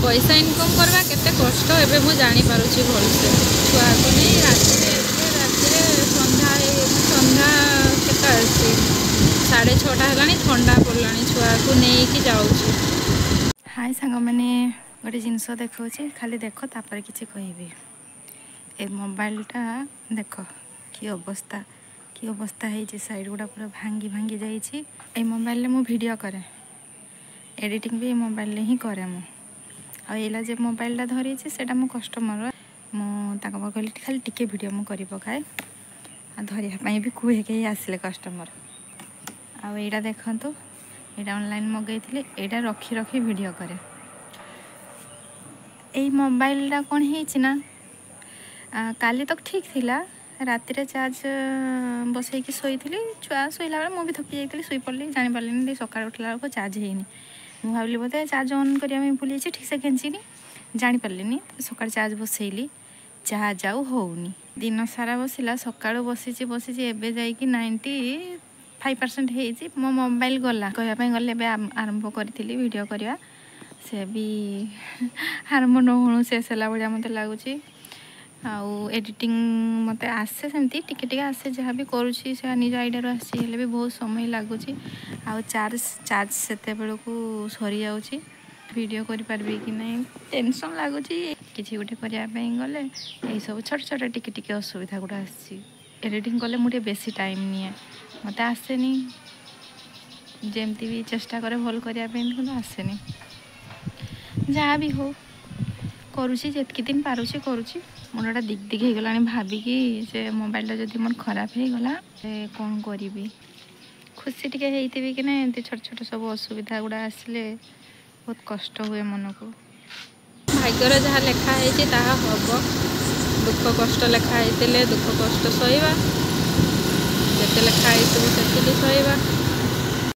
पैसा इनकम करवा केते कष्ट एबे मु जानी पारुछि भलसे छुआ को नहीं राति संध्या केते आसी 6:30 हेलानी ठंडा पड़लानी छुआ को नहीं कि जाउछि। हाय सांग मैंने गोटे जिनस देखा खाली देख तापर किसी कहबी ए मोबाइलटा देख कि अवस्था है साइड गुड़ा पूरा भांगी भांगी जाइए। मोबाइल मु वीडियो करे एडिटिंग भी मोबाइल ही करे मु आइला जे मोबाइलटा धरी से कस्टमर मुझे कहली खाली टिके वीडियो मु करी पकाए धरिया भी कहे कहीं आसिले कस्टमर आईटा देखु यहाँ ऑनलाइन मगई यहाँ रखी रखी वीडियो करे यही मोबाइलटा कौन है काली तक ठीक थिला राति रे चार्ज बसैकी शोई छुआ शोला बेले मुझे थकी जाइए शुई पड़ी जानी पार्ली सकाल उठला बेलू चार्ज होनी मुझे भाविली बोधे चार्ज ऑन करने भूल ठीक से खेचिनी जानी पार्ली सकाल चार्ज बसैली चार्ज आउ होनी दिन सारा बसला सका बसी एवं जा 95% है मो मोबाइल गला कहवाई गले आरंभ करी वीडियो करवा से भी आरंभ न होणु शेष है भाया मत लगुच आउ एडिटिंग मत आसे सेमती टिके टिके आसे जहाँ भी करुँची से निज आइडिया आसी भी बहुत समय लगुच चार्ज से बेलू सरी जाऊँगी वीडियो करें कि नहीं टेंशन लगुच किसी गोटे करने गले यही सब छोट छोट टिके टिके असुविधा गुड़ा आसी एडिटिंग कले मुझे बेसी टाइम निए मत आसेनी जमती भी चेष्टा करे भल करने आसेनी जहाँ भी हो करुँची जितकी दिन पारुची करुँची मुंडा दिग दिग हो गला भाविकी से मोबाइलटा जब मोर खराब हो गला कौन करी खुशी टिके होती कि ना एमती छोट छोट सब असुविधा गुड़ा आसिले बहुत कष्ट हुए मन को भाग्यर जहाँ लिखाई हम दुख कष्ट लिखाई दुख कष्ट सहवा जिते लिखाई से सही सहवा।